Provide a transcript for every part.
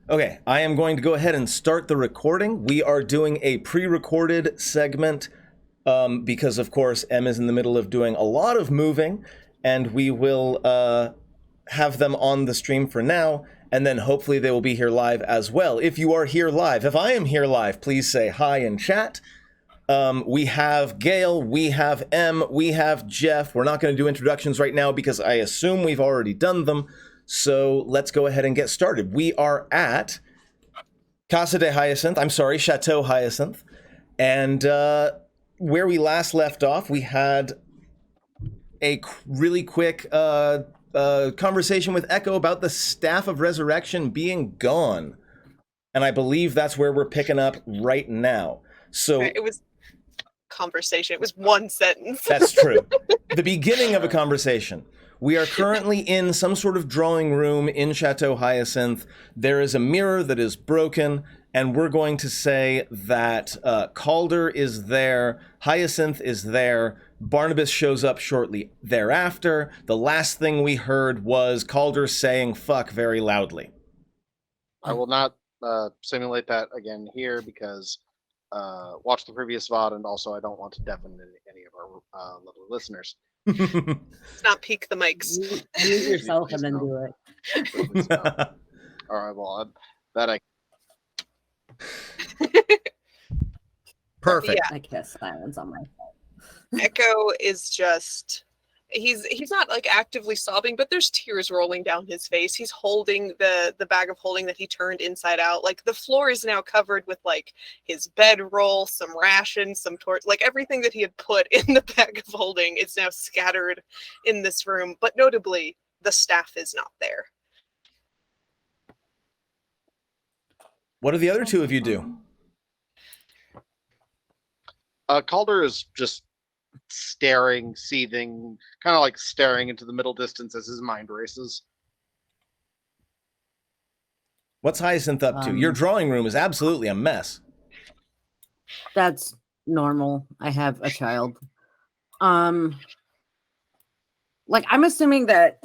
Okay, I am going to go ahead and start the recording. We are doing a pre-recorded segment because, of course, Em is in the middle of doing a lot of moving, and we will have them on the stream for now, and then hopefully they will be here live as well. If you are here live, if I am here live, please say hi in chat. We have Gail, we have Em, we have Jeff. We're not going to do introductions right now because I assume we've already done them. So let's go ahead and get started. We are at Casa de Hyacinth. I'm sorry, Chateau Hyacinth. And where we last left off, we had a really quick conversation with Echo about the Staff of Resurrection being gone. And I believe that's where we're picking up right now. So it was conversation. It was one sentence. That's true. The beginning of a conversation. We are currently in some sort of drawing room in Chateau Hyacinth. There is a mirror that is broken, and we're going to say that Calder is there, Hyacinth is there, Barnabus shows up shortly thereafter. The last thing we heard was Calder saying fuck very loudly. I will not simulate that again here because watch the previous VOD, and also I don't want to deafen any of our lovely listeners. Let's not peak the mics. Mute yourself and then do it. All right, well, that I. Perfect. I cast silence on my phone. Echo is just he's not like actively sobbing, but there's tears rolling down his face. He's holding the bag of holding that he turned inside out. Like the floor is now covered with like his bedroll, some rations, some torch, like everything that he had put in the bag of holding is now scattered in this room. But notably, the staff is not there. What do the other two of you do? Calder is just staring, seething, kind of like staring into the middle distance as his mind races. What's Hyacinth up to? Your drawing room is absolutely a mess. That's normal. I have a child. Like I'm assuming that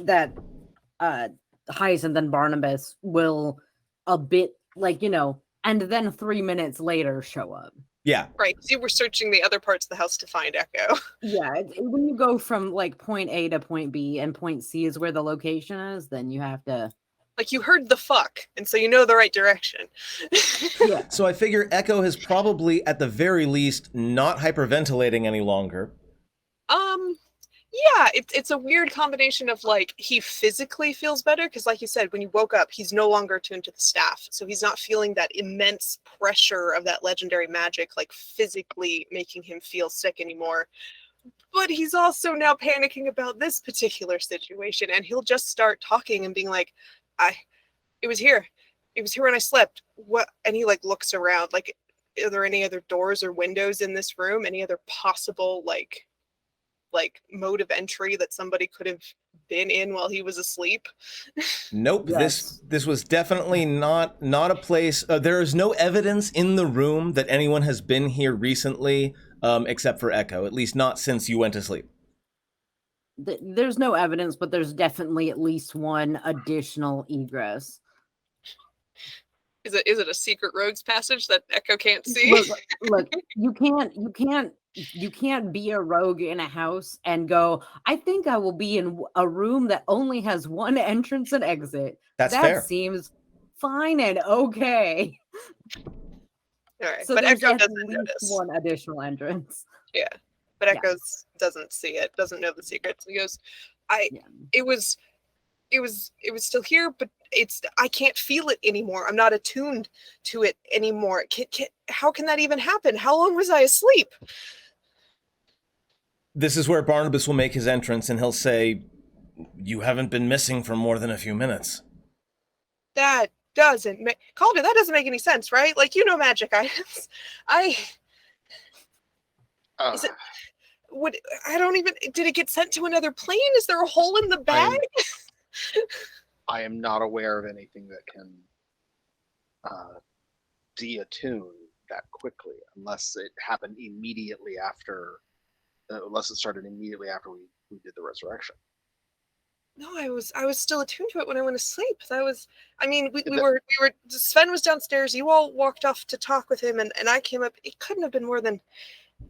Hyacinth and Barnabas will a bit like, and then 3 minutes later show up. Yeah. Right. So you were searching the other parts of the house to find Echo. Yeah. When you go from like point A to point B and point C is where the location is, then you have to. Like you heard the fuck, and so you know the right direction. Yeah. So I figure Echo has probably, at the very least, not hyperventilating any longer. Yeah, it's a weird combination of like he physically feels better because, like you said, when you woke up, he's no longer attuned to the staff, so he's not feeling that immense pressure of that legendary magic, like physically making him feel sick anymore. But he's also now panicking about this particular situation, and he'll just start talking and being like, it was here when I slept. What?" And he like looks around, like, are there any other doors or windows in this room? Any other possible like mode of entry that somebody could have been in while he was asleep? Nope. Yes. This was definitely not a place. There is no evidence in the room that anyone has been here recently, except for Echo. At least not since you went to sleep. There's no evidence, but there's definitely at least one additional egress. Is it a secret rogues passage that Echo can't see? Look, you can't be a rogue in a house and go, I think I will be in a room that only has one entrance and exit. That's that fair. Seems fine and okay. All right, So but there's Echo at doesn't least notice. one additional entrance. Yeah, but Yeah. Echo doesn't see it, doesn't know the secrets. He goes, Yeah. It was still here, but I can't feel it anymore. I'm not attuned to it anymore. How can that even happen? How long was I asleep? This is where Barnabas will make his entrance, and he'll say, "You haven't been missing for more than a few minutes." That doesn't make Calder. That doesn't make any sense, right? Like, magic items. Is it? I don't even. Did it get sent to another plane? Is there a hole in the bag? I am not aware of anything that can de-attune that quickly, unless it happened immediately after. Unless it started immediately after we did the resurrection. No, I was still attuned to it when I went to sleep. That was, I mean, we were Sven was downstairs. You all walked off to talk with him, and I came up. It couldn't have been more than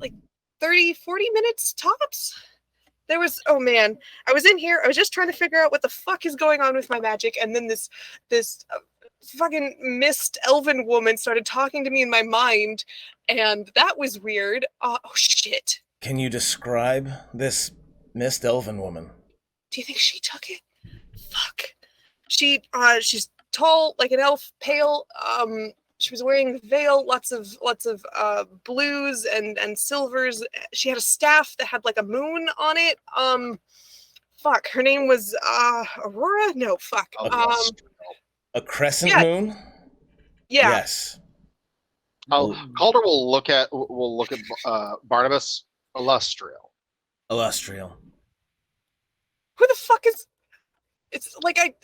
like 30, 40 minutes tops. There was, oh man, I was in here. I was just trying to figure out what the fuck is going on with my magic, and then this fucking mist elven woman started talking to me in my mind, and that was weird. Oh shit. Can you describe this mist elven woman? Do you think she took it? Fuck. She's tall like an elf, pale. She was wearing a veil, lots of blues and silvers. She had a staff that had like a moon on it. Fuck. Her name was Aurora? No, fuck. A crescent yeah. moon? Yeah. Yes. Calder will look at Barnabas. Illustrial. Who the fuck is? It's like I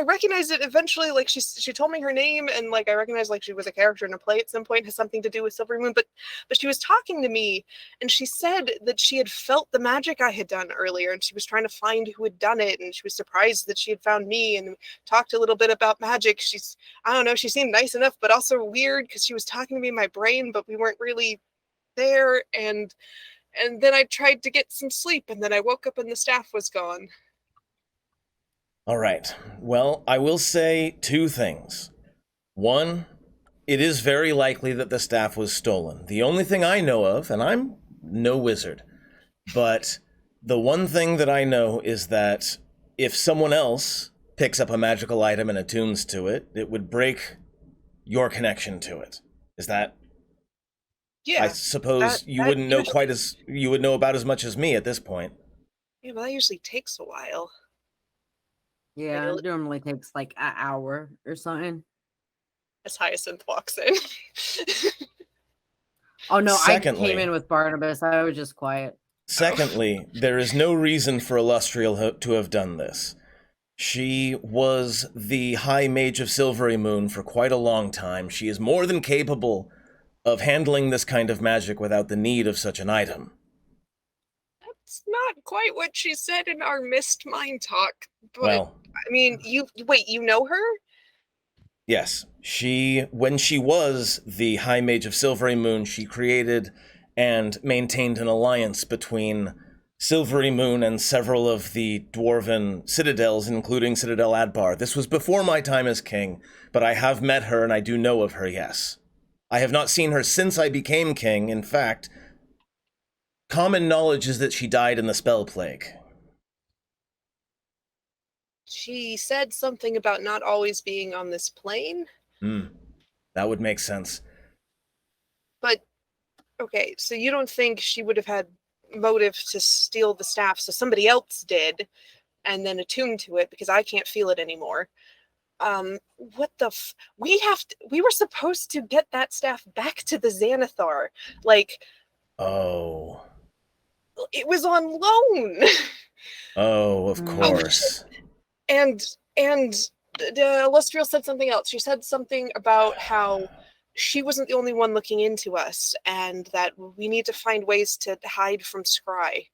recognized it eventually. Like she told me her name, and like I recognized like she was a character in a play at some point, has something to do with Silverymoon. But she was talking to me, and she said that she had felt the magic I had done earlier, and she was trying to find who had done it, and she was surprised that she had found me, and talked a little bit about magic. I don't know, she seemed nice enough, but also weird because she was talking to me in my brain, but we weren't really there. And then I tried to get some sleep, and then I woke up and the staff was gone. All right. Well, I will say two things. One, it is very likely that the staff was stolen. The only thing I know of, and I'm no wizard, but the one thing that I know is that if someone else picks up a magical item and attunes to it, it would break your connection to it. Is that? Yeah. I suppose you wouldn't know you would know about as much as me at this point. Yeah, but that usually takes a while. Yeah, it normally takes like an hour or something. As Hyacinth walks in. Oh no, Secondly, I came in with Barnabas. I was just quiet. Secondly, there is no reason for Illustrial to have done this. She was the High Mage of Silverymoon for quite a long time. She is more than capable of handling this kind of magic without the need of such an item. That's not quite what she said in our missed mind talk. But, well, I mean, you know her? Yes. When she was the High Mage of Silverymoon, she created and maintained an alliance between Silverymoon and several of the dwarven citadels, including Citadel Adbar. This was before my time as king, but I have met her and I do know of her, yes. I have not seen her since I became king. In fact, common knowledge is that she died in the spell plague. She said something about not always being on this plane. That would make sense. But, okay, so you don't think she would have had motive to steal the staff, so somebody else did, and then attuned to it, because I can't feel it anymore. What the we were supposed to get that staff back to the Xanathar. Like, oh. It was on loan. Oh, of course. And Illustrial said something else. She said something about how she wasn't the only one looking into us, and that we need to find ways to hide from Scry.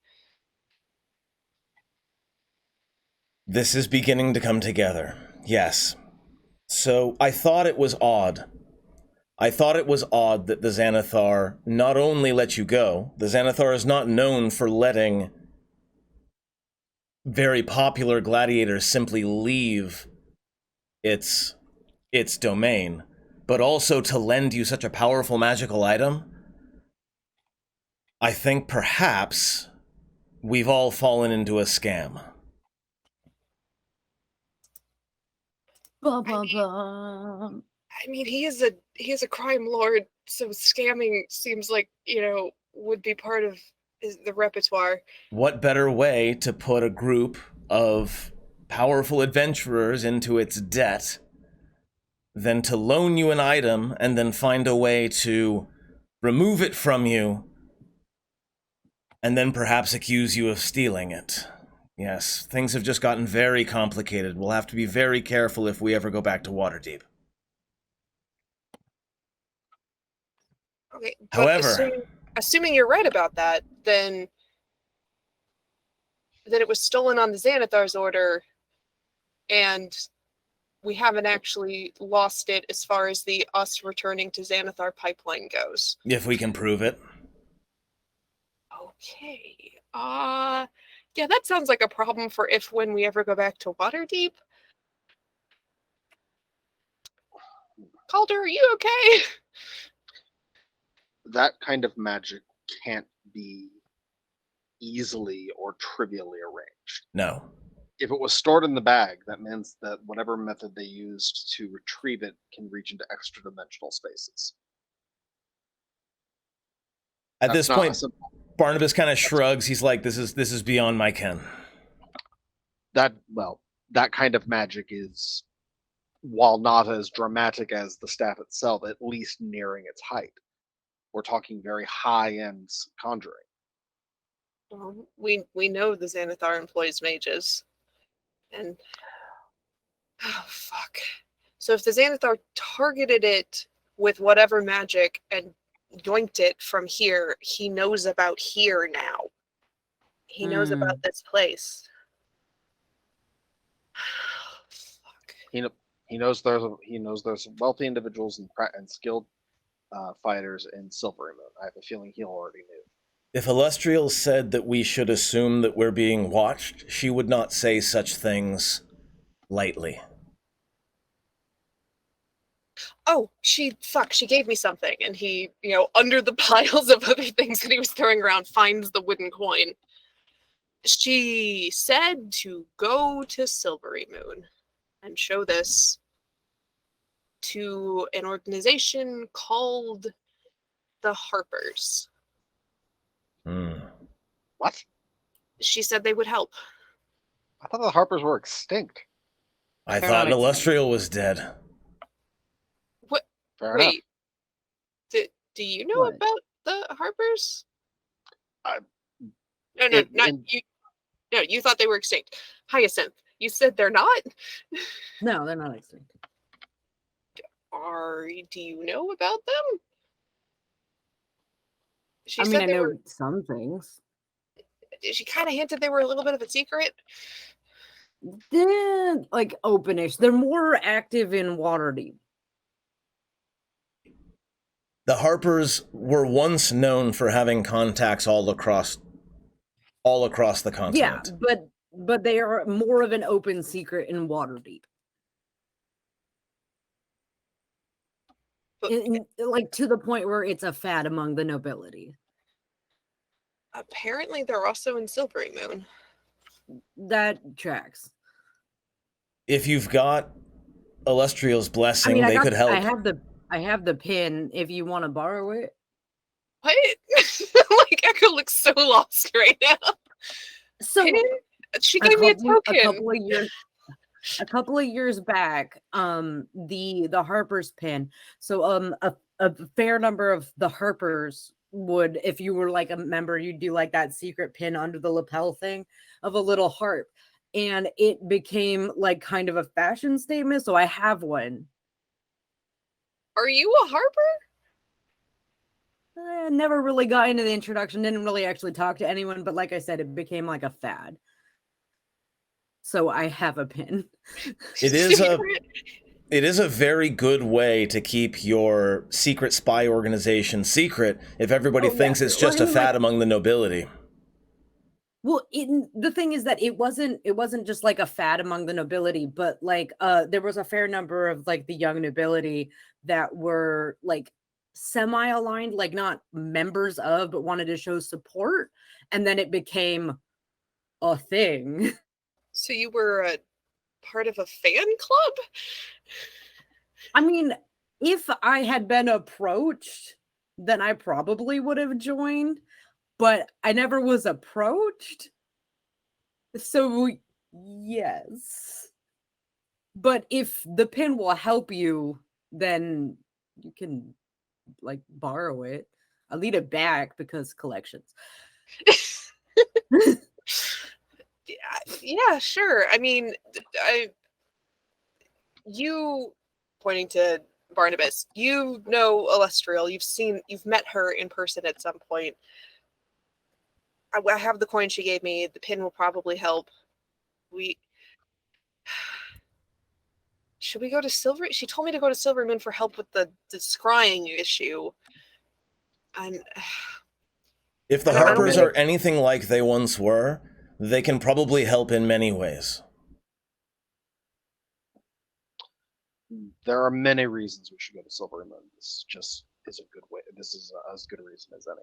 This is beginning to come together. Yes. So I thought it was odd. that the Xanathar not only let you go, the Xanathar is not known for letting very popular gladiators simply leave its domain, but also to lend you such a powerful magical item. I think perhaps we've all fallen into a scam. I mean, he is a crime lord, so scamming seems like, would be part of the repertoire. What better way to put a group of powerful adventurers into its debt than to loan you an item and then find a way to remove it from you and then perhaps accuse you of stealing it. Yes, things have just gotten very complicated. We'll have to be very careful if we ever go back to Waterdeep. Okay, but however, assuming you're right about that, then that it was stolen on the Xanathar's order, and we haven't actually lost it as far as the us returning to Xanathar pipeline goes. If we can prove it. Okay. Yeah, that sounds like a problem for if when we ever go back to Waterdeep. Calder, are you okay? That kind of magic can't be easily or trivially arranged. No. If it was stored in the bag, that means that whatever method they used to retrieve it can reach into extra dimensional spaces. At That's this not point, Barnabas kind of shrugs. He's like, "This is beyond my ken." that kind of magic is, while not as dramatic as the staff itself, at least nearing its height. We're talking very high-end conjuring. Well, we know the Xanathar employs mages. And oh fuck. So if the Xanathar targeted it with whatever magic and yoinked it from here, he knows about here now. He knows about this place. Fuck. He knows there's wealthy individuals and skilled fighters in Silverymoon. I have a feeling he already knew. If Illustrial said that we should assume that we're being watched, she would not say such things lightly. Oh, she gave me something. And he, under the piles of other things that he was throwing around, finds the wooden coin. She said to go to Silverymoon and show this to an organization called the Harpers. What? She said they would help. I thought the Harpers were extinct. I thought Illustrial was dead. What? Fair enough. Wait. Do you know about the Harpers? No, you. No, you thought they were extinct. Hyacinth, you said they're not? No, they're not extinct. Do you know about them? I mean, I know some things. She kind of hinted they were a little bit of a secret. They're like openish. They're more active in Waterdeep. The Harpers were once known for having contacts all across the continent. Yeah, but they are more of an open secret in Waterdeep. Like to the point where it's a fad among the nobility. Apparently, they're also in Silverymoon. That tracks. If you've got Illustrial's blessing, they could help. I have the pin. If you want to borrow it. What? Like Echo looks so lost right now. So pin? She gave me a token. A couple of years back, the Harpers pin. So a fair number of the Harpers would, if you were like a member, you'd do like that secret pin under the lapel thing of a little harp, and it became like kind of a fashion statement. So I have one. Are you a Harper? Never really got into the introduction. Didn't really actually talk to anyone, but like I said, it became like a fad. So I have a pin. It is a very good way to keep your secret spy organization secret if everybody thinks it's just a fad among the nobility. Well, the thing is that it wasn't just like a fad among the nobility, but like there was a fair number of like the young nobility that were like semi-aligned, like not members of, but wanted to show support, and then it became a thing. So you were a part of a fan club? I mean, if I had been approached, then I probably would have joined, but I never was approached. So, yes. But if the pin will help you, then you can, like, borrow it. I'll need it back because collections. Yeah, sure. I mean, you, pointing to Barnabas, you know Illustrial. You've met her in person at some point. I have the coin she gave me. The pin will probably help. Should we go to Silver? She told me to go to Silverymoon for help with the scrying issue. And If the I don't Harpers really- are anything like they once were, they can probably help in many ways. There are many reasons we should go to Silverymoon. This just is a good way. This is as good a reason as any.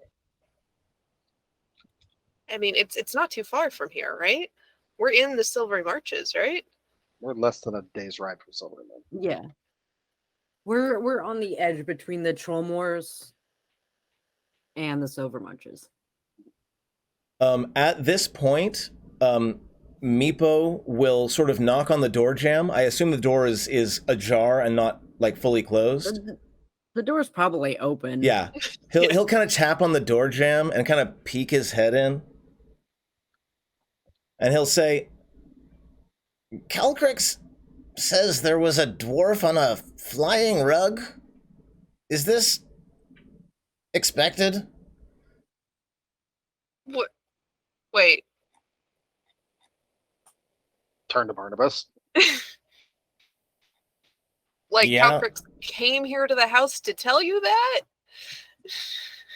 I mean, it's not too far from here, right? We're in the Silvery Marches, right? We're less than a day's ride from Silverymoon. Yeah. We're on the edge between the Trollmoors and the Silver Marches. At this point, Meepo will sort of knock on the door jamb. I assume the door is ajar and not like fully closed. The door's probably open. Yeah, he'll kind of tap on the door jamb and kind of peek his head in, and he'll say, "Calcrix says there was a dwarf on a flying rug. Is this expected?" What? Wait. Turn to Barnabas. Like, Yeah. Calcrix came here to the house to tell you that?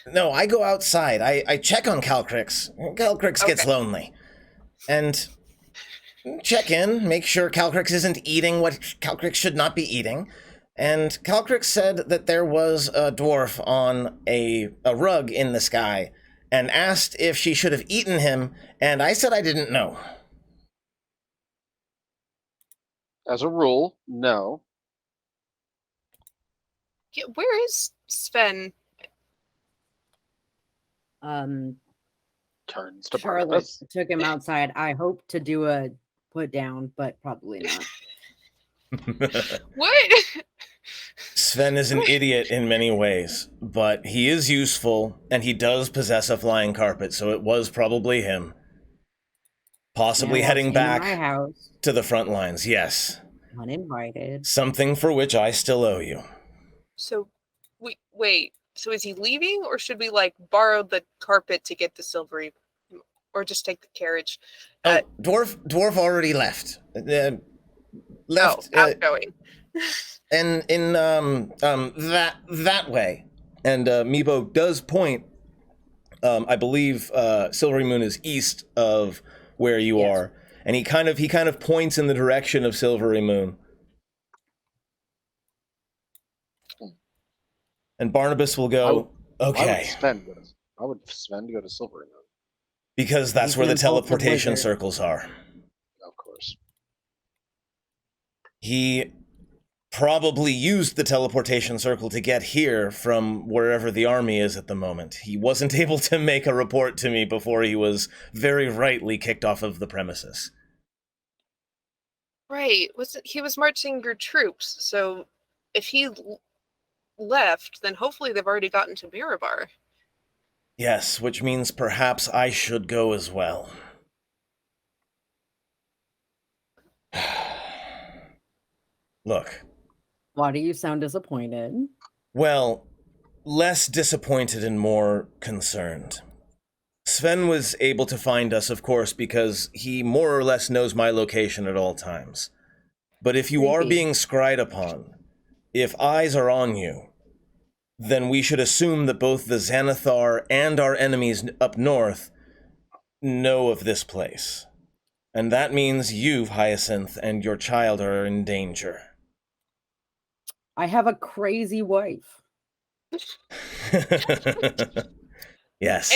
No, I go outside. I check on Calcrix. Calcrix gets Okay. lonely. And check in, make sure Calcrix isn't eating what Calcrix should not be eating. And Calcrix said that there was a dwarf on a rug in the sky and asked if she should have eaten him, and I said I didn't know. As a rule, no. Yeah, where is Sven? Turns to Charlotte Barnabas. took him outside. I hope to do a put down, but probably not. What? Sven is an idiot in many ways, but he is useful, and he does possess a flying carpet, so it was probably him. Possibly Yeah, heading in back my house, to the front lines, yes. uninvited. Something for which I still owe you. So, wait. So is he leaving, or should we like borrow the carpet to get the Silvery, or just take the carriage? Oh, dwarf already left. Left Outgoing. in that way. And Meepo does point. I believe Silverymoon is east of where you Yes. are, and he kind of points in the direction of Silverymoon. And Barnabas will go, Why okay, would Sven go to Silverymoon? because that's He's where the an impulsive teleportation wizard. circles are. Of course. He probably used the teleportation circle to get here from wherever the army is at the moment. He wasn't able to make a report to me before he was very rightly kicked off of the premises. Right. He was marching your troops? So if he left, then hopefully they've already gotten to Mirabar. Yes, which means perhaps I should go as well. Look, Why do you sound disappointed? well, less disappointed and more concerned. Sven was able to find us, of course, because he more or less knows my location at all times. But if you are Creepy. being scried upon, if eyes are on you, then we should assume that both the Xanathar and our enemies up north know of this place. And that means you, Hyacinth, and your child are in danger. I have a crazy wife. Yes.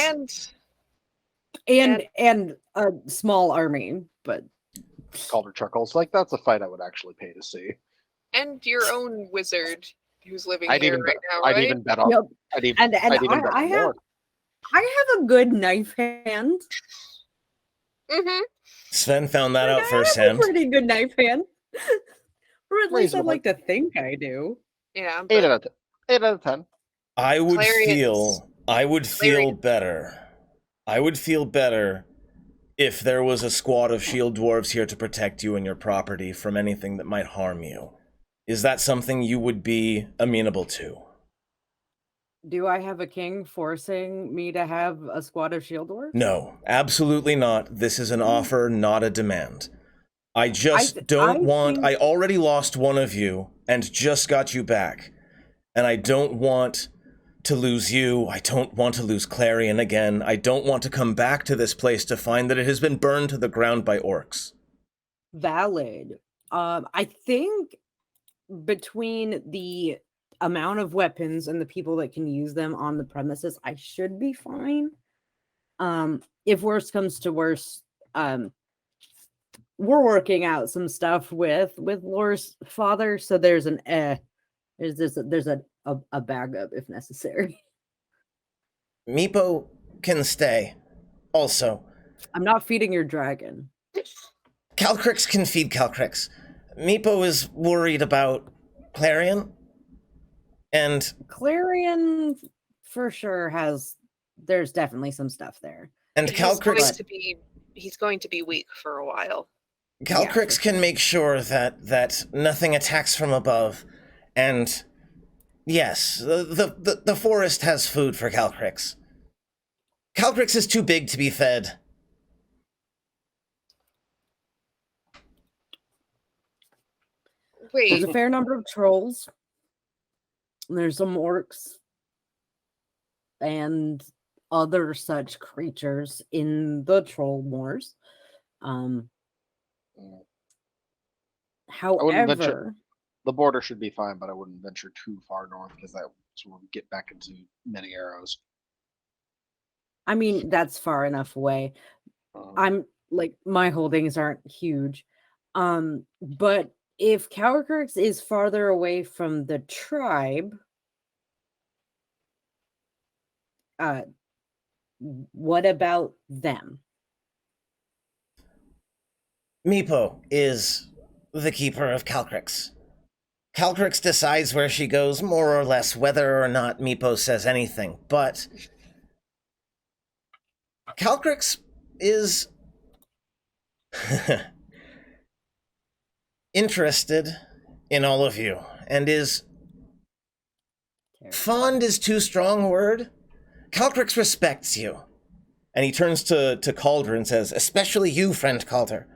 And a small army, but Calder chuckles. Like, that's a fight I would actually pay to see. And your own wizard who's living I'd here even right bet. now, I'd right? even bet on. Yep. I'd even. and I'd even bet I on have more. I have a good knife hand. Mm-hmm. Sven found that I out have a firsthand. pretty good knife hand. Or at least I'd Reasonable. like to think I do. Yeah. Eight But out of 10. 8 out of 10. I would Clarions. feel better. I would feel better if there was a squad of shield dwarves here to protect you and your property from anything that might harm you. Is that something you would be amenable to? Do I have a king forcing me to have a squad of shield dwarves? No, absolutely not. This is an offer, not a demand. I just I don't want... think I already lost one of you and just got you back. And I don't want to lose you. I don't want to lose Clarion again. I don't want to come back to this place to find that it has been burned to the ground by orcs. valid. I think between the amount of weapons and the people that can use them on the premises, I should be fine. If worse comes to worse, we're working out some stuff with Lore's father, so there's a backup if necessary. Meepo can stay. Also, I'm not feeding your dragon. Calcrix can feed Calcrix. Meepo is worried about Clarion. And Clarion for sure there's definitely some stuff there. and Calcrix He's going to be weak for a while. Calcrix can make sure that nothing attacks from above. And yes, the forest has food for Calcrix. Calcrix is too big to be fed. Wait, There's a fair number of trolls. There's some orcs and other such creatures in the troll moors. However, the border should be fine, but I wouldn't venture too far north because that will get back into many arrows. I mean, that's far enough away. I'm like, my holdings aren't huge. But if Calcrix is farther away from the tribe, what about them? Meepo is the keeper of Calcrix. Calcrix decides where she goes, more or less, whether or not Meepo says anything. But Calcrix is interested in all of you, and is fond is too strong a word. Calcrix respects you. And he turns to Calder and says, especially you, friend Calder.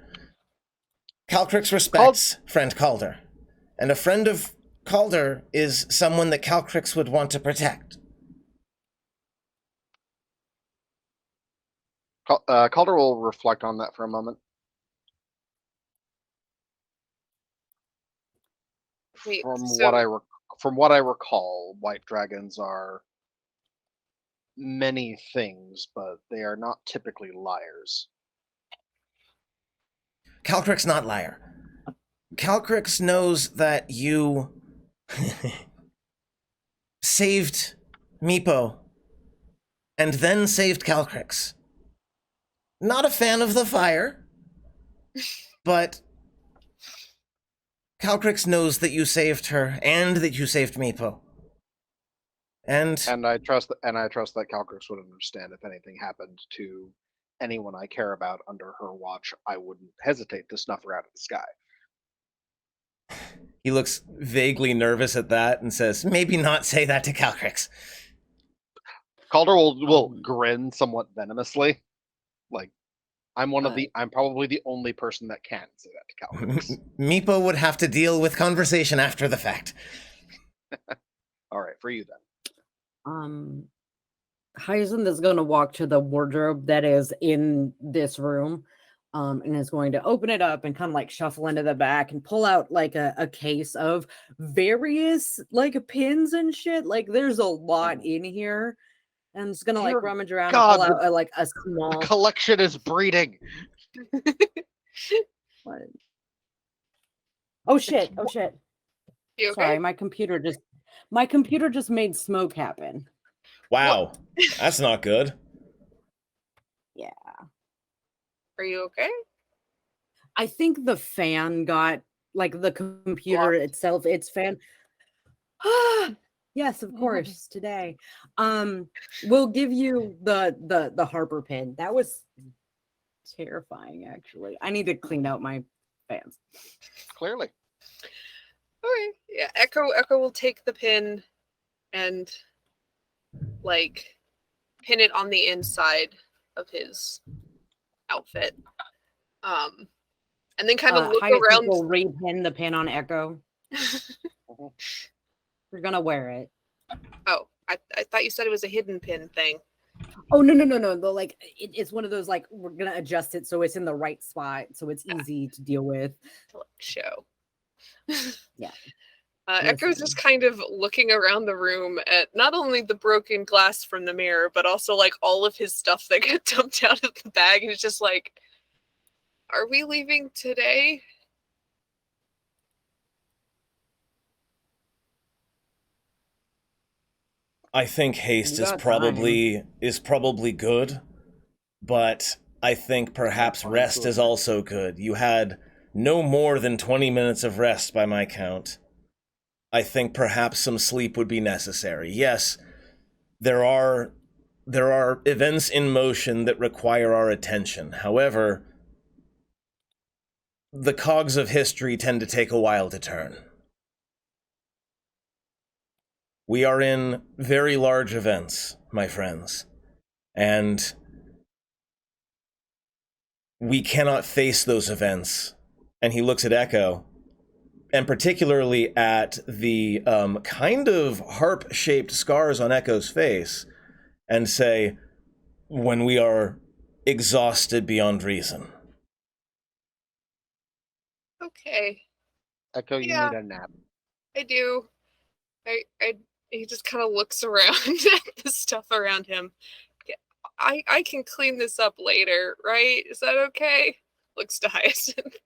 Calcrix respects friend Calder. And a friend of Calder is someone that Calcrix would want to protect. Calder will reflect on that for a moment. Wait, From what I recall, white dragons are many things, but they are not typically liars. Calcrix not liar. Calcrix knows that you saved Meepo and then saved Calcrix. Not a fan of the fire, but Calcrix knows that you saved her and that you saved Meepo. And I trust that Calcrix would understand if anything happened to anyone I care about under her watch. I wouldn't hesitate to snuff her out of the sky. He looks vaguely nervous at that and says, maybe not say that to Calcrix. Calder will grin somewhat venomously. Like, I'm probably the only person that can say that to Calcrix. Meepo would have to deal with conversation after the fact. All right, for you then. Hyacinth is going to walk to the wardrobe that is in this room, and is going to open it up and kind of like shuffle into the back and pull out like a case of various like pins and shit. Like there's a lot in here, and it's gonna like rummage around and pull out like a small. The collection is breeding. What? Oh shit! Oh shit! You okay? Sorry, my computer just made smoke happen. Wow, that's not good. Yeah. Are you okay? I think the fan got like the computer itself, its fan. Yes, of course, today. We'll give you the Harper pin. That was terrifying, actually. I need to clean out my fans. Clearly. Okay. Yeah, Echo will take the pin and like pin it on the inside of his outfit. And then kind of look Hyacinth around. will repin the pin on Echo. We're gonna wear it. Oh, I thought you said it was a hidden pin thing. Oh no. Like it's one of those like we're gonna adjust it so it's in the right spot, so it's easy to deal with. To show. Yeah. Echo's just kind of looking around the room at not only the broken glass from the mirror, but also like all of his stuff that got dumped out of the bag, and it's just like, are we leaving today? I think haste You is got probably good, but I think perhaps rest is also good. You had no more than 20 minutes of rest by my count. I think perhaps some sleep would be necessary. Yes, there are events in motion that require our attention. However, the cogs of history tend to take a while to turn. We are in very large events, my friends, and we cannot face those events. And he looks at Echo, and particularly at the kind of harp-shaped scars on Echo's face, and say, when we are exhausted beyond reason. Okay. Echo, you Yeah. need a nap. I do. He just kind of looks around at the stuff around him. I can clean this up later, right? Is that okay? Looks to Hyacinth.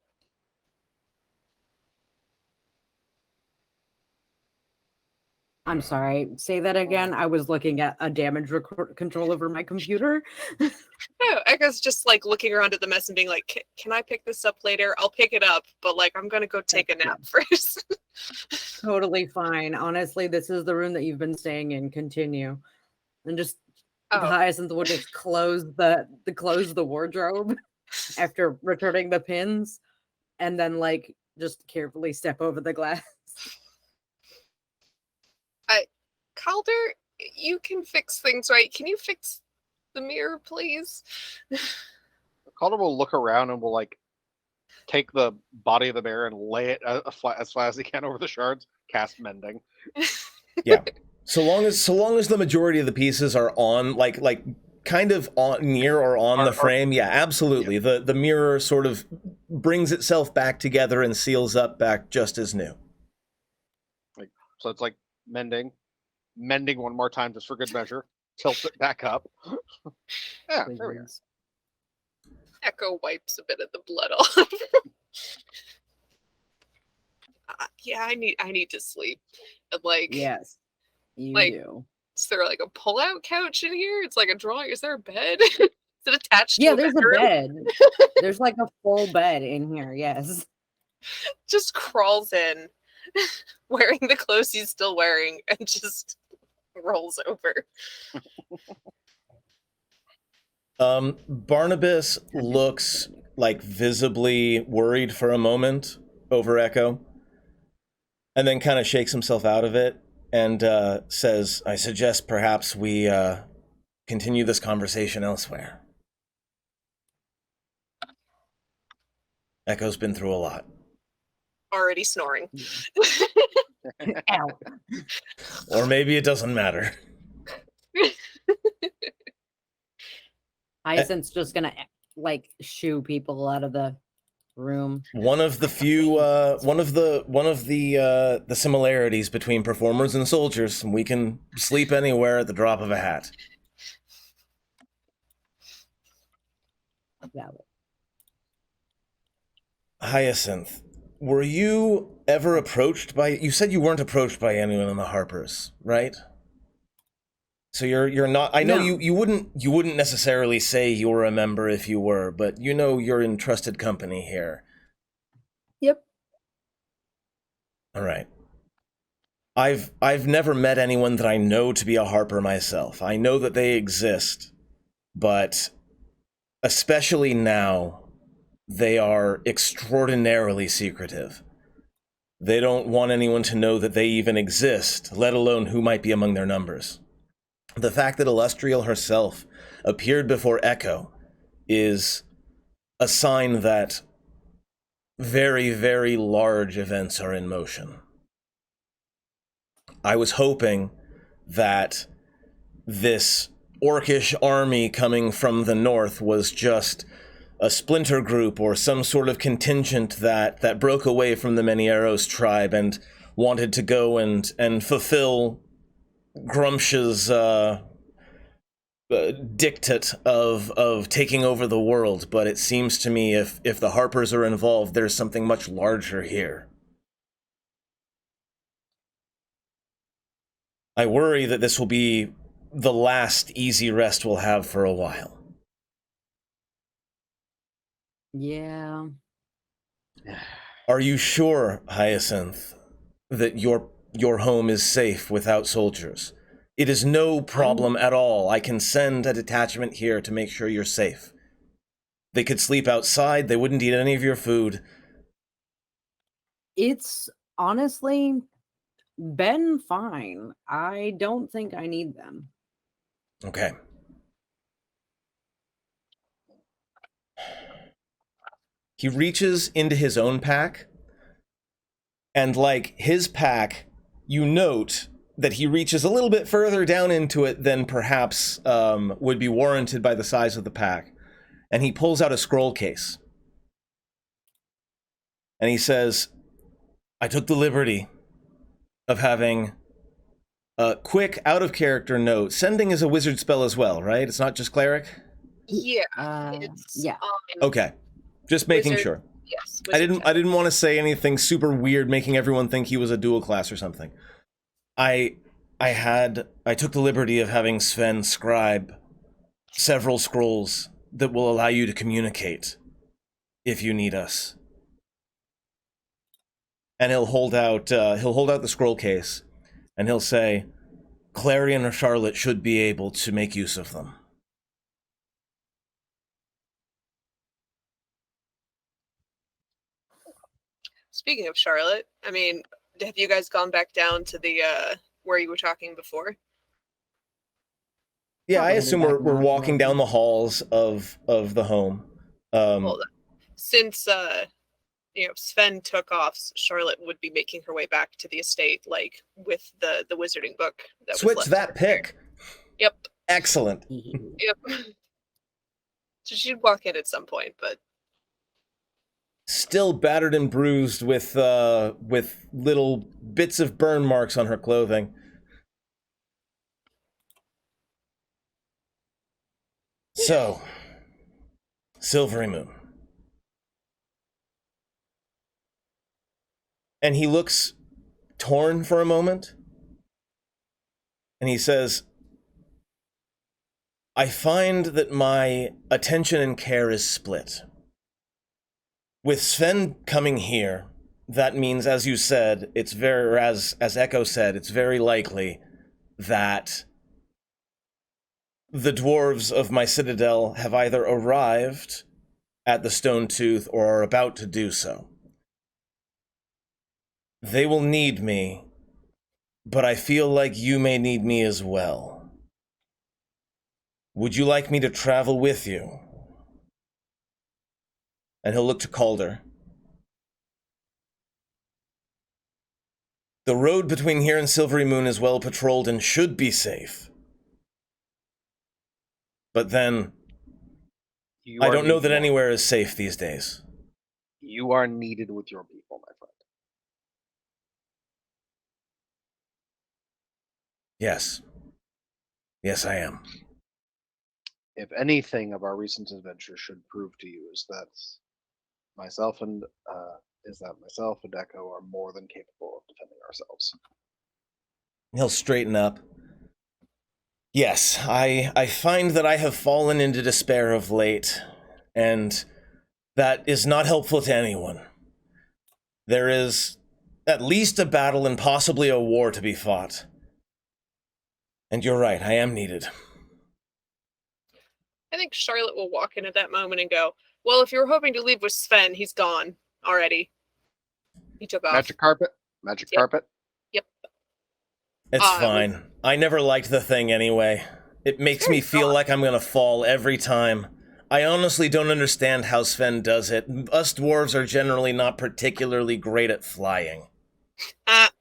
I'm sorry. Say that again. I was looking at a damage control over my computer. No, Echo's just like looking around at the mess and being like, can I pick this up later? I'll pick it up, but like I'm gonna go take a nap first. Totally fine. Honestly, this is the room that you've been staying in. Continue. And just Hyacinth will just close the wardrobe after returning the pins, and then like just carefully step over the glass. Calder, you can fix things, right? Can you fix the mirror, please? Calder will look around and will like take the body of the bear and lay it as flat as he can over the shards. Cast mending. Yeah. So long as the majority of the pieces are on, like kind of on near or on the frame, yeah, absolutely. Yeah. The mirror sort of brings itself back together and seals up back just as new. So it's like mending one more time just for good measure. Tilt it back up. Yeah, there we go. Echo wipes a bit of the blood off. Yeah, I need to sleep. And like, yes, you like, do. Is there like a pull-out couch in here? It's like a drawing. Is there a bed? Is it attached? Yeah, to there's bedroom? a bed. There's like a full bed in here. Yes. Just crawls in, wearing the clothes he's still wearing, and just rolls over. Barnabus looks like visibly worried for a moment over Echo, and then kind of shakes himself out of it and says, I suggest perhaps we continue this conversation elsewhere. Echo's been through a lot. Already snoring. Ow. Or maybe it doesn't matter. Hyacinth's just gonna like shoo people out of the room. One of the few, one of the similarities between performers and soldiers. We can sleep anywhere at the drop of a hat. Yeah. Hyacinth, were you ever approached by? You said you weren't approached by anyone in the Harpers, right? So you're not. I know No. you wouldn't necessarily say you were a member if you were, but you know you're in trusted company here. Yep. All right. I've never met anyone that I know to be a Harper myself. I know that they exist, but especially now, they are extraordinarily secretive. They don't want anyone to know that they even exist, let alone who might be among their numbers. The fact that Illustrial herself appeared before Echo is a sign that very, very large events are in motion. I was hoping that this orcish army coming from the north was just a splinter group or some sort of contingent that broke away from the Many Arrows tribe and wanted to go and fulfill Grumsh's dictate of taking over the world. But it seems to me if the Harpers are involved, there's something much larger here. I worry that this will be the last easy rest we'll have for a while. Yeah. Are you sure, Hyacinth, that your home is safe without soldiers? It is no problem at all. I can send a detachment here to make sure you're safe. They could sleep outside. They wouldn't eat any of your food. It's honestly been fine. I don't think I need them. Okay. He reaches into his own pack, and like his pack, you note that he reaches a little bit further down into it than perhaps would be warranted by the size of the pack. And he pulls out a scroll case. And he says, I took the liberty of having a quick out-of-character note. Sending is a wizard spell as well, right? It's not just cleric? Yeah. Yeah. Okay. Just making Wizard, sure. Yes. I didn't want to say anything super weird, making everyone think he was a dual class or something. I took the liberty of having Sven scribe several scrolls that will allow you to communicate if you need us. And he'll hold out the scroll case, and he'll say, Clarion or Charlotte should be able to make use of them. Speaking of Charlotte, I mean, have you guys gone back down to the where you were talking before? Yeah, I Probably assume back we're now, walking yeah. down the halls of the home. Hold on. Since Sven took off, Charlotte would be making her way back to the estate, like with the wizarding book that was Switch left that over there. pick. Yep. Excellent. Yep. So she'd walk in at some point, but Still battered and bruised with little bits of burn marks on her clothing. So, Silverymoon. And he looks torn for a moment. And he says, I find that my attention and care is split. With Sven coming here, that means, as you said, it's very, or as Echo said, it's very likely that the dwarves of my citadel have either arrived at the Stone Tooth or are about to do so. They will need me, but I feel like you may need me as well. Would you like me to travel with you? And he'll look to Calder. The road between here and Silverymoon is well patrolled and should be safe. But then, I don't know that anywhere is safe these days. You are needed with your people, my friend. Yes. Yes, I am. If anything of our recent adventure should prove to you is that myself and Echo are more than capable of defending ourselves. He'll straighten up. Yes, I find that I have fallen into despair of late, and that is not helpful to anyone. There is at least a battle and possibly a war to be fought. And you're right, I am needed. I think Charlotte will walk in at that moment and go, well, if you were hoping to leave with Sven, he's gone already. He took off. Magic carpet? Magic Yep. carpet? Yep. It's fine. I never liked the thing anyway. It makes me feel like I'm gonna fall every time. I honestly don't understand how Sven does it. Us dwarves are generally not particularly great at flying.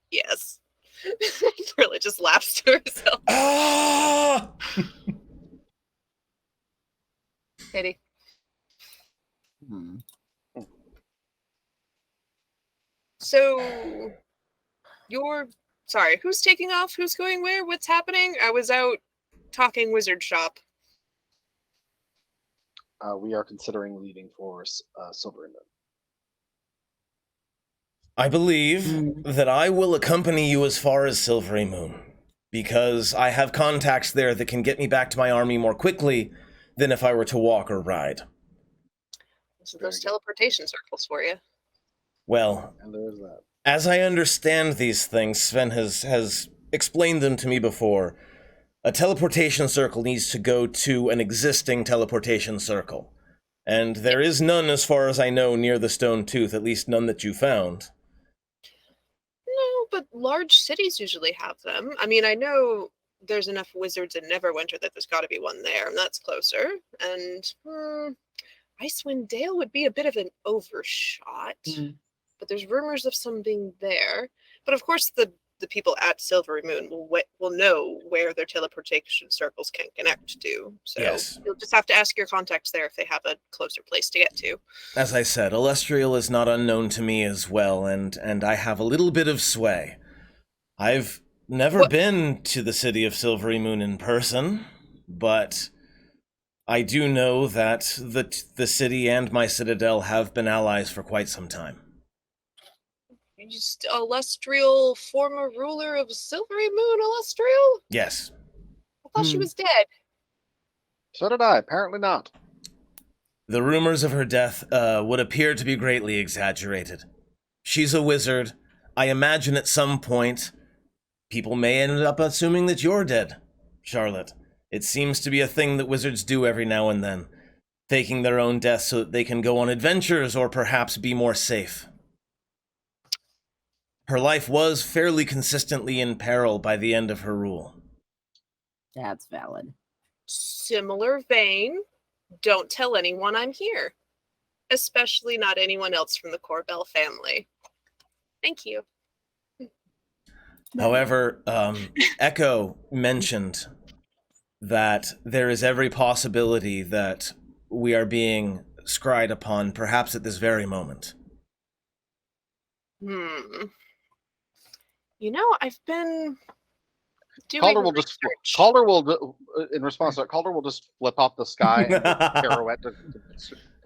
Yes. Really just laughs to herself. Ah! Katie. So, sorry, who's taking off? Who's going where? What's happening? I was out talking wizard shop. We are considering leaving for Silverymoon. I believe that I will accompany you as far as Silverymoon, because I have contacts there that can get me back to my army more quickly than if I were to walk or ride. So those teleportation circles for you. Well, And there's that. as I understand these things, Sven has explained them to me before. A teleportation circle needs to go to an existing teleportation circle. And there is none, as far as I know, near the Stone Tooth, at least none that you found. No, but large cities usually have them. I mean, I know there's enough wizards in Neverwinter that there's got to be one there, and that's closer. And Icewind Dale would be a bit of an overshot, but there's rumors of some being there. But of course, the people at Silverymoon will know where their teleportation circles can connect to. So Yes. You'll just have to ask your contacts there if they have a closer place to get to. As I said, Illustrial is not unknown to me as well, and I have a little bit of sway. I've never been to the city of Silverymoon in person, but I do know that the city and my citadel have been allies for quite some time. Just Illustrial, former ruler of Silverymoon, Illustrial? Yes. I thought she was dead. So did I. Apparently not. The rumors of her death would appear to be greatly exaggerated. She's a wizard. I imagine at some point, people may end up assuming that you're dead, Charlotte. It seems to be a thing that wizards do every now and then, faking their own death so that they can go on adventures or perhaps be more safe. Her life was fairly consistently in peril by the end of her rule. That's valid. Similar vein, don't tell anyone I'm here. Especially not anyone else from the Corbell family. Thank you. However, Echo mentioned that there is every possibility that we are being scryed upon, perhaps at this very moment. You know, I've been doing Calder will research. in response to that, Calder will just flip off the sky and pirouette to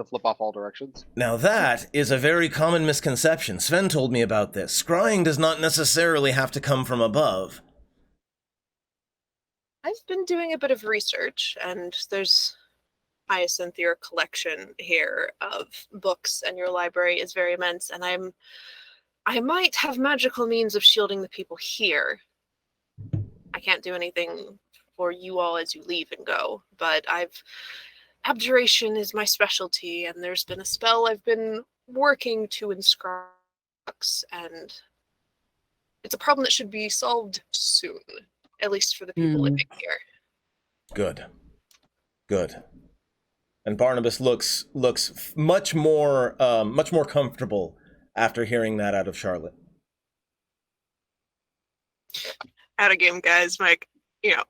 flip off all directions. Now that is a very common misconception. Sven told me about this. Scrying does not necessarily have to come from above. I've been doing a bit of research, and there's Hyacinth, your collection here of books, and your library is very immense, and I might have magical means of shielding the people here. I can't do anything for you all as you leave and go, but abjuration is my specialty, and there's been a spell I've been working to inscribe, and it's a problem that should be solved soon, at least for the people living here. Good. And Barnabus looks much more comfortable after hearing that out of Charlotte. Out of game, guys. Like, you know,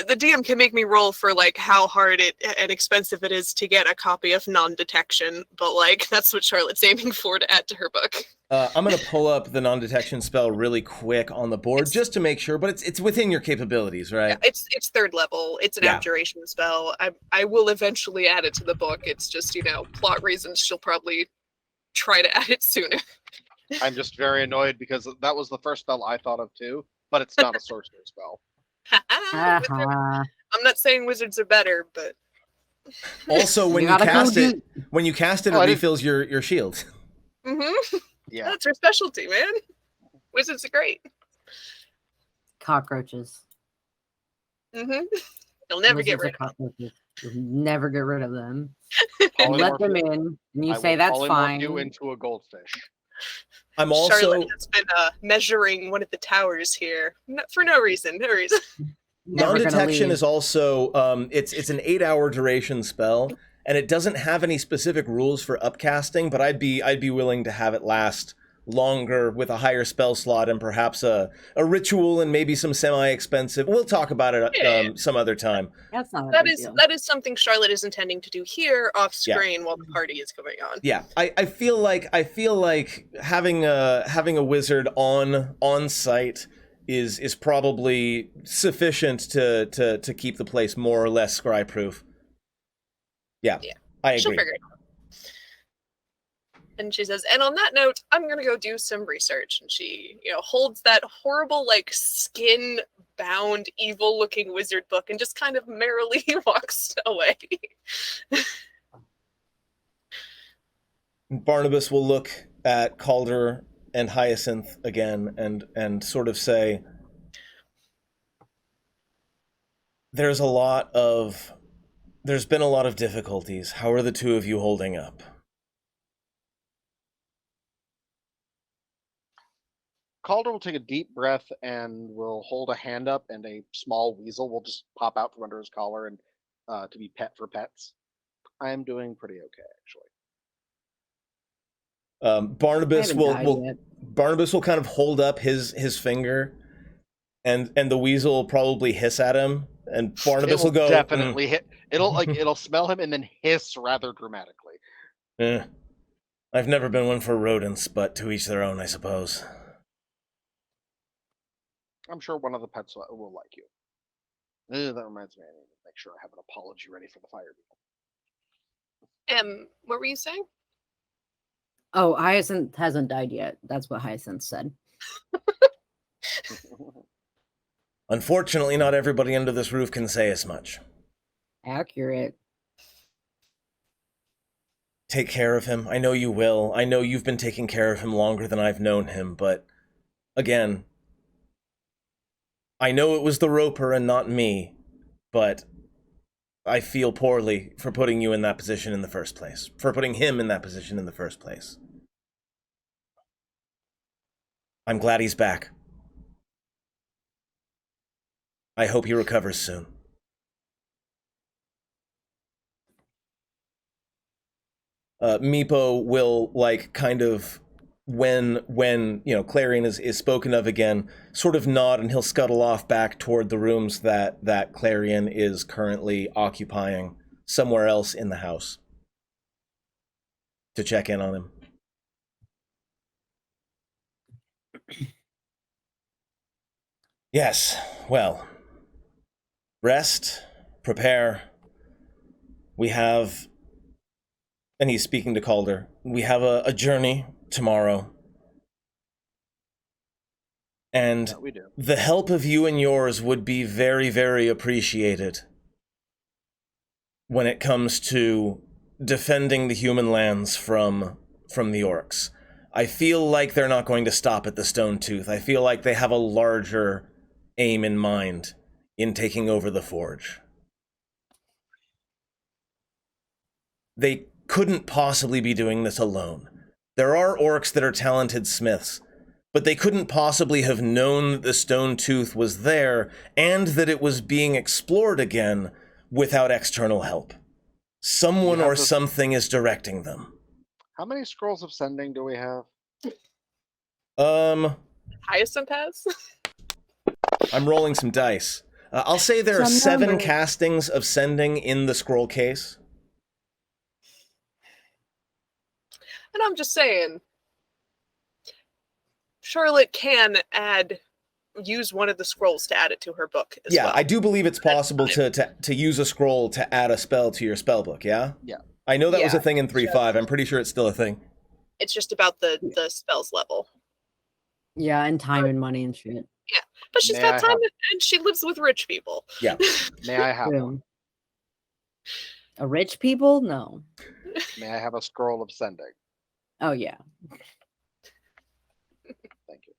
the DM can make me roll for like how hard and expensive it is to get a copy of non-detection, but like that's what Charlotte's aiming for to add to her book. I'm gonna pull up the non-detection spell really quick on the board just to make sure, but it's within your capabilities, right? Yeah, it's third level. It's an abjuration spell. I will eventually add it to the book. It's just, you know, plot reasons. She'll probably try to add it sooner. I'm just very annoyed because that was the first spell I thought of too, but it's not a sorcerer spell. I'm not saying wizards are better, but also when you cast it, it refills your shield. Yeah, that's her specialty, man. Wizards are great. Cockroaches. They'll never Wizards get rid of them. cockroaches. You'll never get rid of them. You Polymorph let them in, and you I say will that's polymorph fine. you into a goldfish. I'm Charlotte also has been measuring one of the towers here for no reason. No reason. Never gonna non-detection leave. is also it's an 8-hour duration spell, and it doesn't have any specific rules for upcasting, but I'd be willing to have it last longer with a higher spell slot and perhaps a ritual and maybe some semi-expensive. We'll talk about it Yeah. some other time. That's not a That big is deal. that is something Charlotte is intending to do here off screen while the party is going on. Yeah, I feel like having a wizard on site is probably sufficient to keep the place more or less scry proof. Yeah, I She'll agree. figure it out. And she says, and on that note, I'm gonna go do some research. And she, holds that horrible, like, skin-bound, evil-looking wizard book and just kind of merrily walks away. Barnabas will look at Calder and Hyacinth again and sort of say, there's been a lot of difficulties. How are the two of you holding up? Calder will take a deep breath and will hold a hand up, and a small weasel will just pop out from under his collar and to be pet for pets. I am doing pretty okay, actually. Barnabas will yet. Barnabas will kind of hold up his finger, and the weasel will probably hiss at him, and Barnabas will go definitely hit. It'll smell him and then hiss rather dramatically. I've never been one for rodents, but to each their own, I suppose. I'm sure one of the pets will like you. That reminds me, I need to make sure I have an apology ready for the fire people. What were you saying? Oh, Hyacinth hasn't died yet. That's what Hyacinth said. Unfortunately, not everybody under this roof can say as much. Accurate. Take care of him. I know you will. I know you've been taking care of him longer than I've known him, but again, I know it was the roper and not me, but I feel poorly for putting you in that position in the first place. For putting him in that position in the first place. I'm glad he's back. I hope he recovers soon. Meepo will, kind of, when Clarion is spoken of again, sort of nod, and he'll scuttle off back toward the rooms that Clarion is currently occupying somewhere else in the house to check in on him. Yes, well, rest, prepare. We have, and he's speaking to Calder, we have a journey tomorrow. And we do. The help of you and yours would be very, very appreciated when it comes to defending the human lands from the orcs. I feel like they're not going to stop at the Stone Tooth. I feel like they have a larger aim in mind in taking over the Forge. They couldn't possibly be doing this alone. There are orcs that are talented smiths, but they couldn't possibly have known that the Stone Tooth was there and that it was being explored again without external help. Someone or something is directing them. How many scrolls of sending do we have? Hyacinth has? I'm rolling some dice. I'll say there are 7 castings of sending in the scroll case. And I'm just saying, Charlotte can use one of the scrolls to add it to her book as well. Yeah, I do believe it's possible to use a scroll to add a spell to your spell book, yeah? Yeah. I know that was a thing in 3.5. I'm pretty sure it's still a thing. It's just about the spells level. Yeah, and time and money and shit. Yeah, but she's got time and she lives with rich people. Yeah. May I have one? A rich people? No. May I have a scroll of sending? Oh, yeah. Thank you.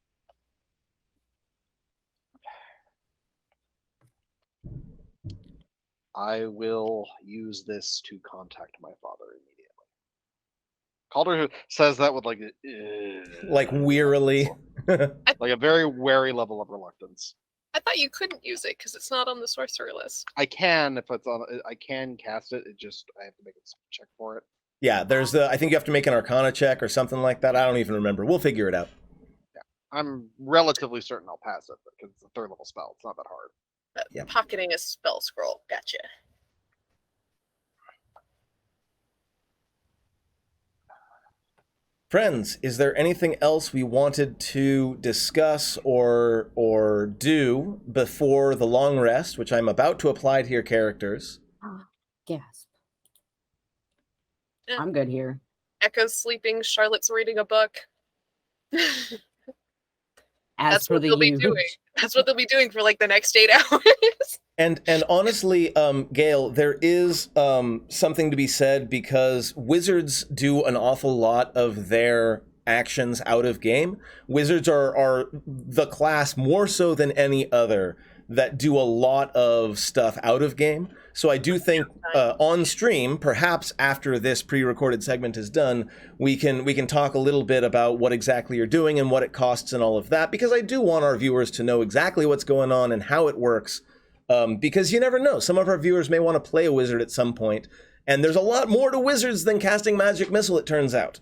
I will use this to contact my father immediately. Calder says that with like wearily. like a very wary level of reluctance. I thought you couldn't use it because it's not on the sorcerer list. I can if it's on. I can cast it. It just I have to make a check for it. Yeah, I think you have to make an Arcana check or something like that. I don't even remember. We'll figure it out. Yeah, I'm relatively certain I'll pass it because it's a 3rd level spell. It's not that hard. Yeah. Pocketing a spell scroll. Gotcha. Friends, is there anything else we wanted to discuss or do before the long rest, which I'm about to apply to your characters? Gasp. Yeah. I'm good here. Echo's sleeping. Charlotte's reading a book. That's what they'll be doing. That's what they'll be doing for like the next 8 hours. And honestly, Gail, there is something to be said because wizards do an awful lot of their actions out of game. Wizards are the class more so than any other that do a lot of stuff out of game. So I do think on stream, perhaps after this pre-recorded segment is done, we can talk a little bit about what exactly you're doing and what it costs and all of that, because I do want our viewers to know exactly what's going on and how it works, because you never know. Some of our viewers may want to play a wizard at some point, and there's a lot more to wizards than casting magic missile, it turns out.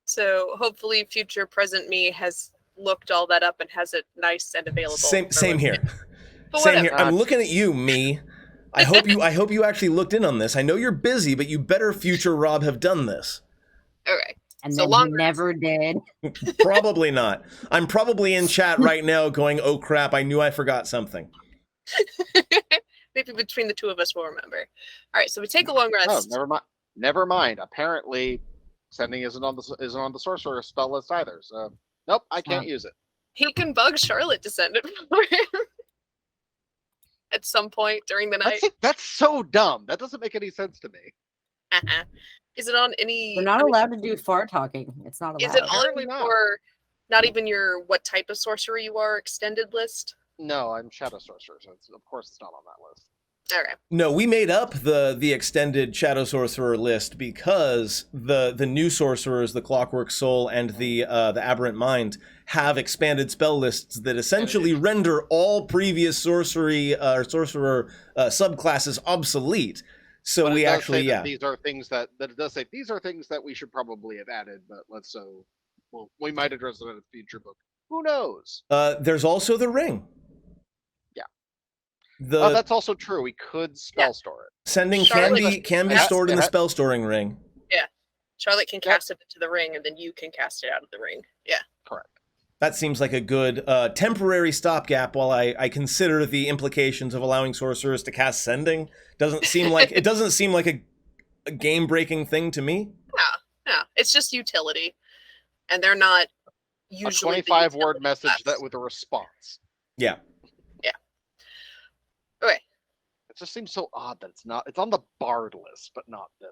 So hopefully future present me has looked all that up and has it nice and available. Same here. But Same whatever. here. I'm looking at you, me. I hope you actually looked in on this. I know you're busy, but you better, future Rob, have done this. Okay. And So then he never did. Probably not. I'm probably in chat right now going, oh crap, I knew I forgot something. Maybe between the two of us we'll remember. All right, so we take a long rest. Oh, never mind. Never mind. Apparently, sending isn't on the sorcerer spell list either. So nope, I can't use it. He can bug Charlotte to send it for him at some point during the night. That's so dumb. That doesn't make any sense to me. Is it on any? We're not allowed to do far talking. It's not allowed. Is it on Apparently not. your, not even your what type of sorcerer you are extended list? No, I'm Shadow Sorcerer, so of course it's not on that list. Okay. No, we made up the extended Shadow Sorcerer list because the new sorcerers, the Clockwork Soul and the Aberrant Mind, have expanded spell lists that essentially render all previous sorcerer subclasses obsolete. So we actually, these are things that it does say these are things that we should probably have added, but we might address them in a future book. Who knows? There's also the ring. Yeah. That's also true. We could spell store it. Sending Charlotte can be stored in the spell storing ring. Yeah. Charlotte can cast it into the ring, and then you can cast it out of the ring. Yeah. Correct. That seems like a good temporary stopgap while I consider the implications of allowing sorcerers to cast sending. It doesn't seem like a game-breaking thing to me. No. It's just utility. And they're not usually a 25-word message that with a response. Yeah. Okay. It just seems so odd that it's on the Bard list, but not the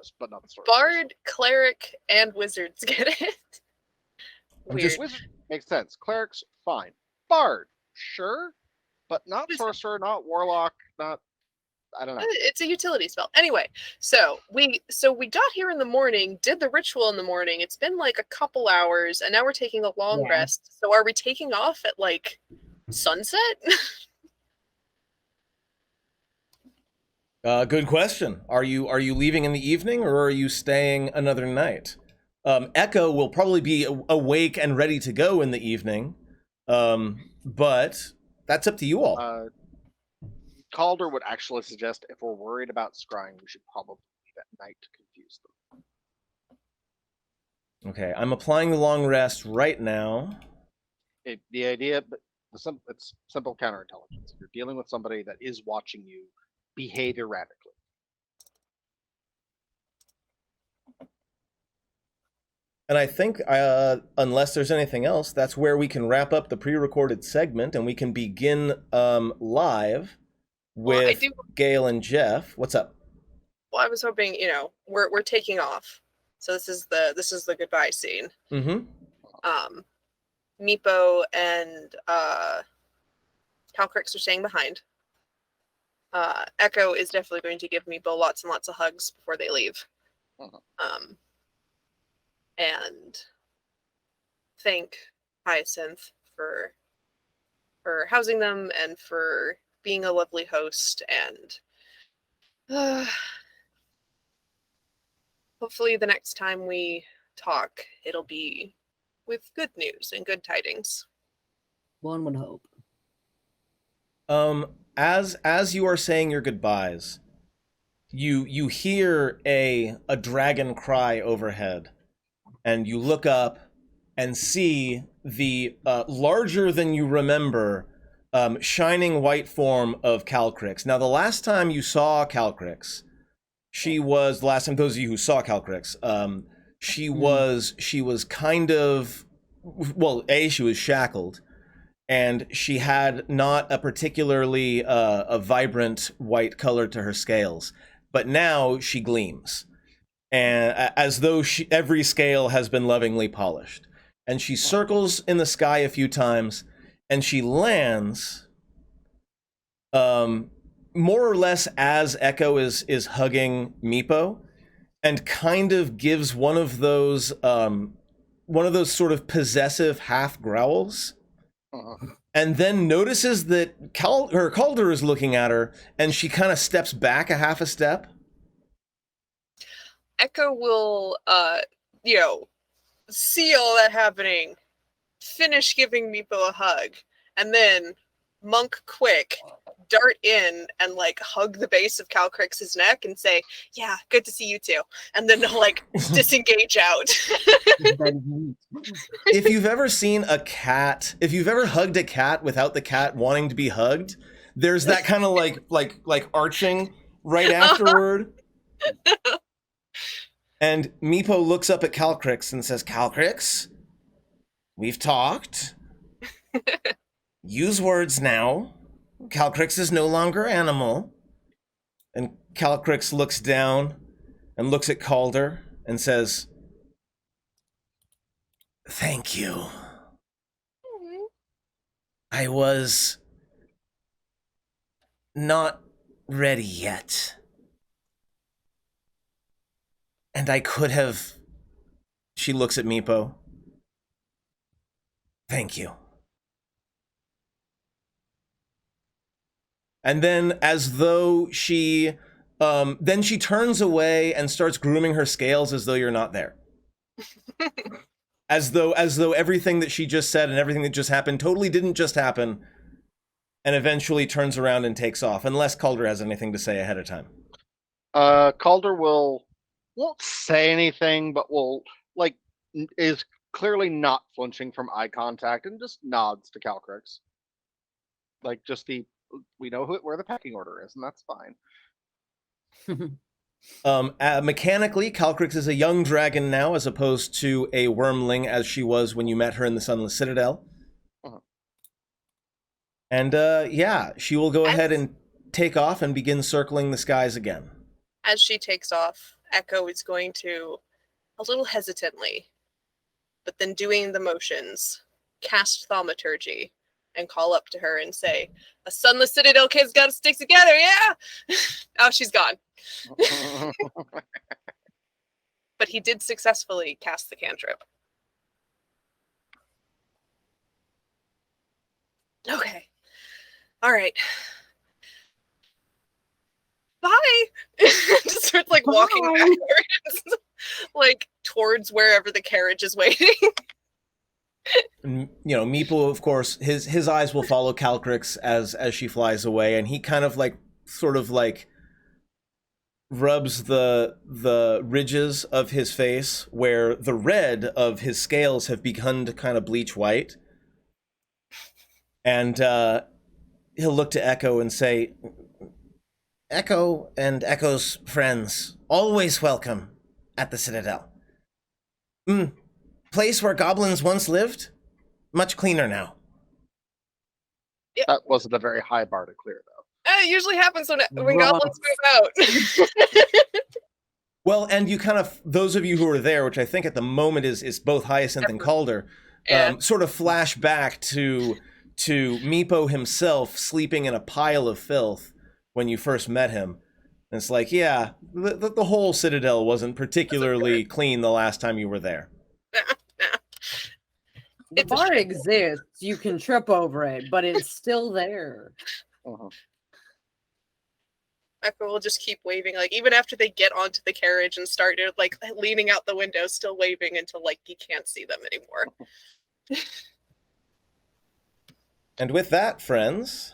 sorcerer. Bard, cleric, and wizards get it. Weird. Wizard makes sense. Clerics, fine. Bard, sure, but not sorcerer, not warlock, not. I don't know. It's a utility spell. Anyway, so we got here in the morning, did the ritual in the morning. It's been like a couple hours, and now we're taking a long rest. So are we taking off at like sunset? Good question. Are you leaving in the evening or are you staying another night? Echo will probably be awake and ready to go in the evening, but that's up to you all. Calder would actually suggest if we're worried about scrying, we should probably leave at night to confuse them. Okay, I'm applying the long rest right now. The idea, it's simple counterintelligence. If you're dealing with somebody that is watching you, behave erratically. And I think, unless there's anything else, that's where we can wrap up the pre-recorded segment and we can begin live with Gail and Jeff. What's up? Well, I was hoping, we're taking off. So this is the goodbye scene. Mm-hmm. Meepo and Calcrix are staying behind. Echo is definitely going to give Meepo lots and lots of hugs before they leave. and thank Hyacinth for housing them and for being a lovely host, and hopefully the next time we talk, it'll be with good news and good tidings. One would hope. As you are saying your goodbyes, you hear a dragon cry overhead, and you look up and see the larger than you remember shining white form of Calcrix. Now, the last time you saw Calcrix, the last time those of you who saw Calcrix, she was kind of, well, she was shackled, and she had not a particularly a vibrant white color to her scales, but now she gleams, and as though every scale has been lovingly polished. And she circles in the sky a few times, and she lands more or less as Echo is hugging Meepo, and kind of gives one of those sort of possessive half growls, and then notices that Calder is looking at her, and she kind of steps back a half a step. Echo will, see all that happening, finish giving Meepo a hug, and then Monk quick dart in and like hug the base of Calcrix's neck and say, "Yeah, good to see you too," and then like disengage out. If you've ever seen a cat, if you've ever hugged a cat without the cat wanting to be hugged, there's that kind of like arching right afterward. And Meepo looks up at Calcrix and says, "Calcrix, we've talked. Use words now. Calcrix is no longer animal." And Calcrix looks down and looks at Calder and says, "Thank you. I was not ready yet. And I could have..." She looks at Meepo. "Thank you." And then, as though she turns away and starts grooming her scales as though you're not there. as though everything that she just said and everything that just happened totally didn't just happen, and eventually turns around and takes off, unless Calder has anything to say ahead of time. Calder won't say anything, but is clearly not flinching from eye contact and just nods to Calcrix. We know where the pecking order is, and that's fine. Mechanically, Calcrix is a young dragon now, as opposed to a wormling as she was when you met her in the Sunless Citadel. Uh-huh. And she will go ahead and take off and begin circling the skies again. As she takes off, Echo is going to, a little hesitantly, but then doing the motions, cast Thaumaturgy and call up to her and say, "A Sunless Citadel kid's got to stick together, yeah?" Oh, she's gone. But he did successfully cast the cantrip. Okay. All right. Bye. Just starts like walking backwards, like towards wherever the carriage is waiting. And, Meepo, of course, his eyes will follow Calcrix as she flies away, and he kind of sort of rubs the ridges of his face where the red of his scales have begun to kind of bleach white. And he'll look to Echo and say, "Echo and Echo's friends, always welcome at the Citadel. Place where goblins once lived, much cleaner now." Yep. That wasn't a very high bar to clear, though. It usually happens when goblins move out. Well, and you kind of, those of you who are there, which I think at the moment is both Hyacinth and Calder, sort of flash back to Meepo himself sleeping in a pile of filth when you first met him. And it's like, yeah, the whole Citadel wasn't particularly clean the last time you were there. The It's a bar shithole. exists. You can trip over it, but it's still there. Uh-huh. Echo will just keep waving, like even after they get onto the carriage and started like leaning out the window, still waving until like you can't see them anymore. And with that, friends,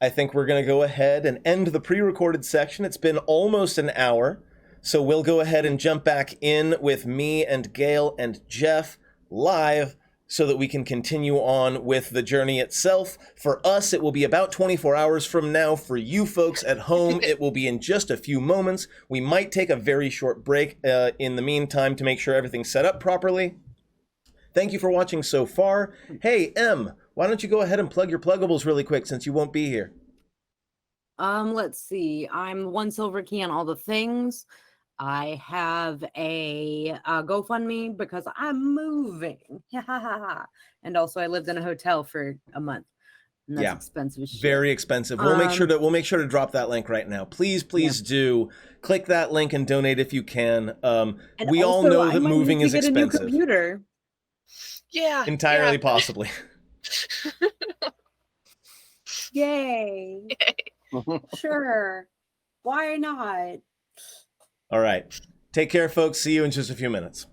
I think we're going to go ahead and end the pre-recorded section. It's been almost an hour, so we'll go ahead and jump back in with me and Gail and Jeff live so that we can continue on with the journey itself. For us, it will be about 24 hours from now. For you folks at home, it will be in just a few moments. We might take a very short break in the meantime to make sure everything's set up properly. Thank you for watching so far. Hey, Em, why don't you go ahead and plug your pluggables really quick since you won't be here? Let's see. I'm one silver key on all the things. I have a GoFundMe because I'm moving. And also I lived in a hotel for a month. And that's Yeah, expensive as shit. Very expensive. We'll make sure to drop that link right now. Please do click that link and donate if you can. And we all also, know I that might moving need is to get a new expensive. computer. Yeah. Entirely possibly. Yay. Sure. Why not? All right. Take care, folks. See you in just a few minutes.